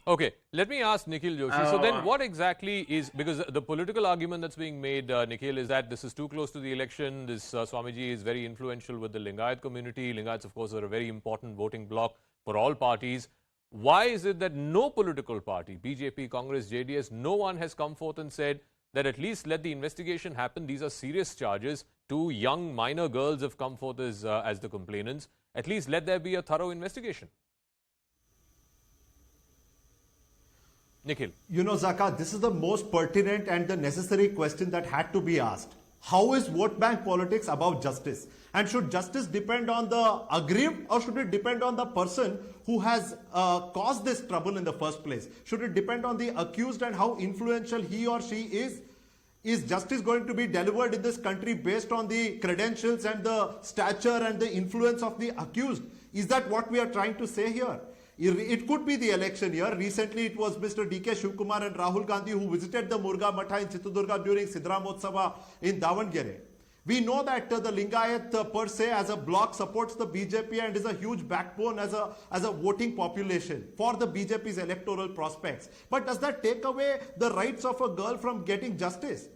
Okay, let me ask Nikhil Joshi. So then what exactly is, because the political argument that's being made, Nikhil, is that this is too close to the election. This Swamiji is very influential with the Lingayat community. Lingayats, of course, are a very important voting bloc for all parties. Why is it that no political party, BJP, Congress, JDS, no one has come forth and said that at least let the investigation happen? These are serious charges. Two young minor girls have come forth as the complainants. At least let there be a thorough investigation. Nikhil. You know, Zaka, this is the most pertinent and the necessary question that had to be asked. How is vote bank politics about justice? And should justice depend on the aggrieved, or should it depend on the person who has caused this trouble in the first place? Should it depend on the accused and how influential he or she is? Is justice going to be delivered in this country based on the credentials and the stature and the influence of the accused? Is that what we are trying to say here? It could be the election year. Recently, it was Mr. D.K. Shivkumar and Rahul Gandhi who visited the Muruga Mutt in Chitradurga during Siddharamotsava in Davangere. We know that the Lingayat per se as a bloc supports the BJP and is a huge backbone as a voting population for the BJP's electoral prospects. But does that take away the rights of a girl from getting justice?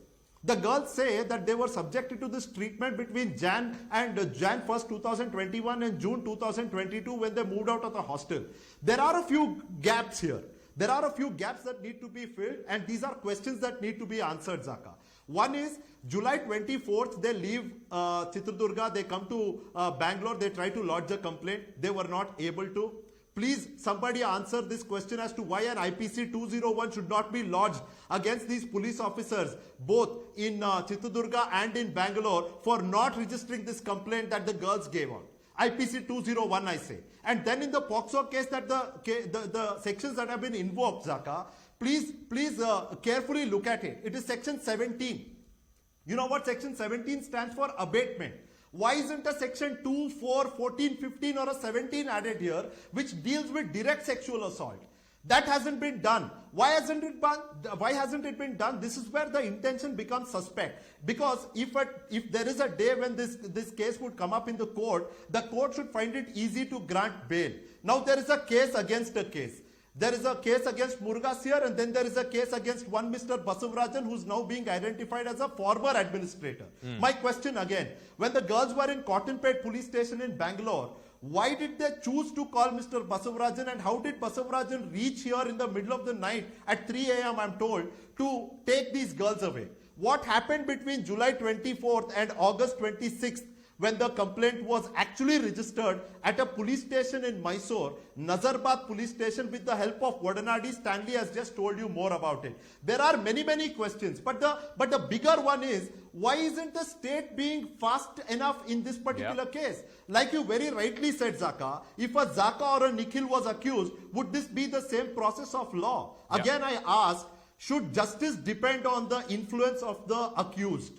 The girls say that they were subjected to this treatment between Jan 1st, 2021 and June 2022 when they moved out of the hostel. There are a few gaps here. There are a few gaps that need to be filled, and these are questions that need to be answered, Zaka. One is July 24th, they leave Chitradurga, they come to Bangalore, they try to lodge a complaint. They were not able to. Please, somebody answer this question as to why an IPC 201 should not be lodged against these police officers, both in Chitradurga and in Bangalore, for not registering this complaint that the girls gave out. IPC 201, I say. And then in the Posco case, that the sections that have been invoked, Zaka, please carefully look at it. It is section 17. You know what section 17 stands for? Abatement. Why isn't a section 2, 4, 14, 15 or a 17 added here which deals with direct sexual assault? That hasn't been done. Why hasn't it been done? This is where the intention becomes suspect. Because if there is a day when this case would come up in the court should find it easy to grant bail. Now there is a case against a case. There is a case against Muruga Seer, and then there is a case against one Mr. Basavarajan, who's now being identified as a former administrator. My question again, when the girls were in Cottonpet police station in Bangalore, why did they choose to call Mr. Basavarajan, and how did Basavarajan reach here in the middle of the night at 3 a.m. I'm told, to take these girls away? What happened between July 24th and August 26th? When the complaint was actually registered at a police station in Mysore, Nazarbad police station, with the help of Vadanadi. Stanley has just told you more about it. There are many questions, but the bigger one is, why isn't the state being fast enough in this particular case? Like you very rightly said, Zaka, if a Zaka or a Nikhil was accused, would this be the same process of law? Again, I ask, should justice depend on the influence of the accused?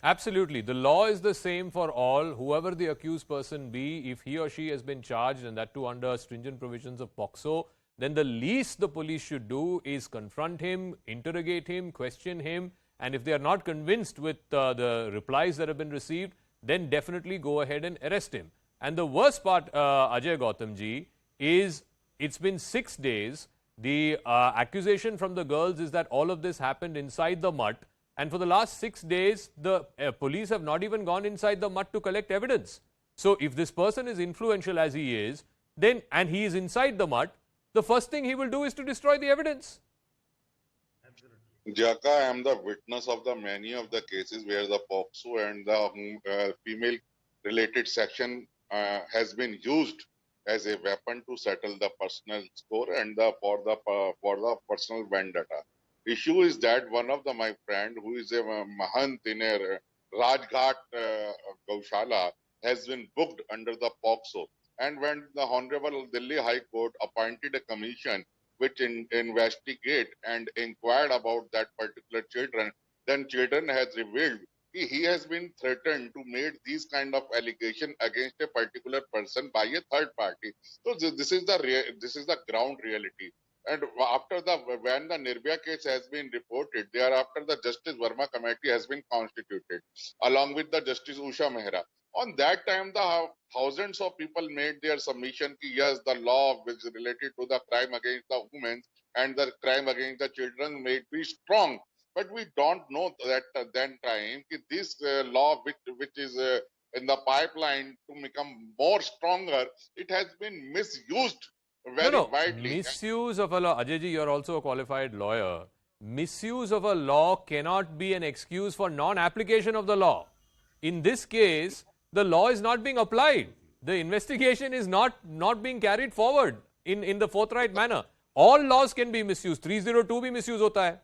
Absolutely. The law is the same for all, whoever the accused person be. If he or she has been charged, and that too under stringent provisions of POCSO, then the least the police should do is confront him, interrogate him, question him, and if they are not convinced with the replies that have been received, then definitely go ahead and arrest him. And the worst part, Ajay Gautamji, is it's been 6 days. The accusation from the girls is that all of this happened inside the Mutt. And for the last 6 days, the police have not even gone inside the Mutt to collect evidence. So if this person is influential as he is, then, and he is inside the Mutt, the first thing he will do is to destroy the evidence. Jaka, I am the witness of the many of the cases where the POCSO and the female related section has been used as a weapon to settle the personal score and for the personal vendetta. Issue is that one of my friend who is a Mahant in a Rajghat Gaushala has been booked under the POCSO. And when the Honorable Delhi High Court appointed a commission which investigate and inquired about that particular children, then children has revealed he has been threatened to make these kind of allegation against a particular person by a third party. So this is the ground reality. And when the Nirbhaya case has been reported, thereafter the Justice Verma committee has been constituted, along with the Justice Usha Mehra. On that time, the thousands of people made their submission that yes, the law which is related to the crime against the women and the crime against the children may be strong. But we don't know that then time this law which is in the pipeline to become more stronger, it has been misused No, very no. widely. Misuse of a law. Ajay ji, you're also a qualified lawyer. Misuse of a law cannot be an excuse for non-application of the law. In this case, the law is not being applied. The investigation is not being carried forward in the forthright manner. All laws can be misused. 302 bhi misuse hota hai.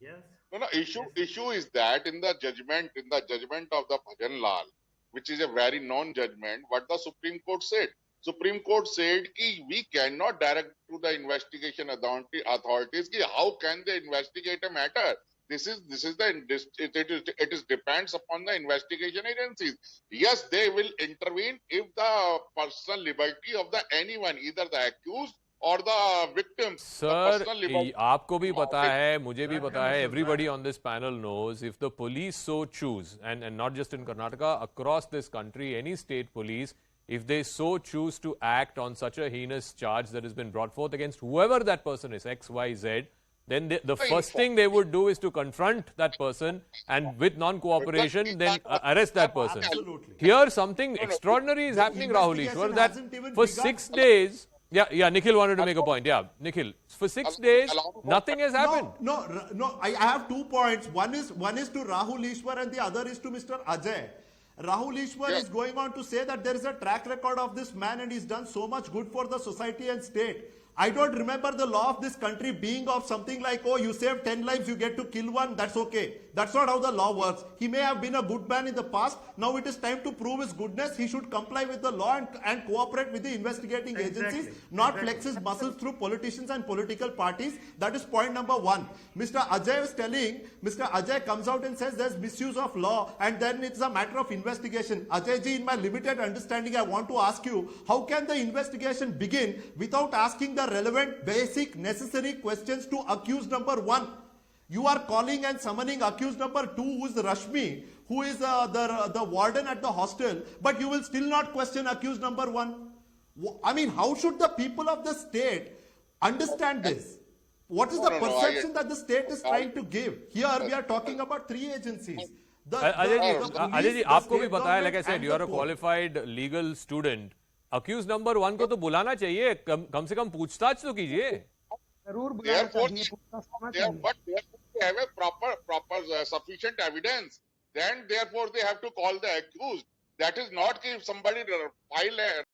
Yes. No, issue is that in the judgment of the Bhajan Lal, which is a very non-judgment, what the Supreme Court said. Supreme Court said कि we cannot direct to the investigation authorities कि how can they investigate a matter. This is it is depends upon the investigation agencies. Yes, they will intervene if the personal liberty of the anyone, either the accused or the victim. Sir, आपको भी पता है, मुझे भी पता है, everybody on this panel knows, if the police so choose, and not just in Karnataka, across this country, any state police, if they so choose to act on such a heinous charge that has been brought forth against whoever that person is, X, Y, Z, then the first thing they would do is to confront that person and with non-cooperation, then arrest that person. Absolutely. Here, something extraordinary is happening, Rahul Ishwar, that hasn't even for begun. 6 days, yeah, Nikhil wanted to make a point. Yeah, Nikhil, for 6 days, nothing has happened. No. I have 2 points. One is to Rahul Ishwar and the other is to Mr. Ajay. Rahul Ishwar is going on to say that there is a track record of this man and he's done so much good for the society and state. I don't remember the law of this country being of something like, oh, you save 10 lives, you get to kill one, that's okay. That's not how the law works. He may have been a good man in the past. Now it is time to prove his goodness. He should comply with the law and cooperate with the investigating agencies, not flex his muscles through politicians and political parties. That is point number 1. Mr. Ajay is telling, Mr. Ajay comes out and says there's misuse of law and then it's a matter of investigation. Ajay ji, in my limited understanding, I want to ask you, how can the investigation begin without asking the relevant, basic, necessary questions to accused number 1? You are calling and summoning accused number 2, who is Rashmi, who is the warden at the hostel, but you will still not question accused number 1. I mean, how should the people of the state understand this? What is the perception that the state is trying to give? Here we are talking about 3 agencies. Ajay ji, आपको भी पता है, like I said, you are a qualified legal student. Accused number 1 को तो बुलाना चाहिए, कम से कम पूछताछ तो कीजिए. Therefore, they have a proper sufficient evidence. Then, therefore, they have to call the accused. That is not if somebody file a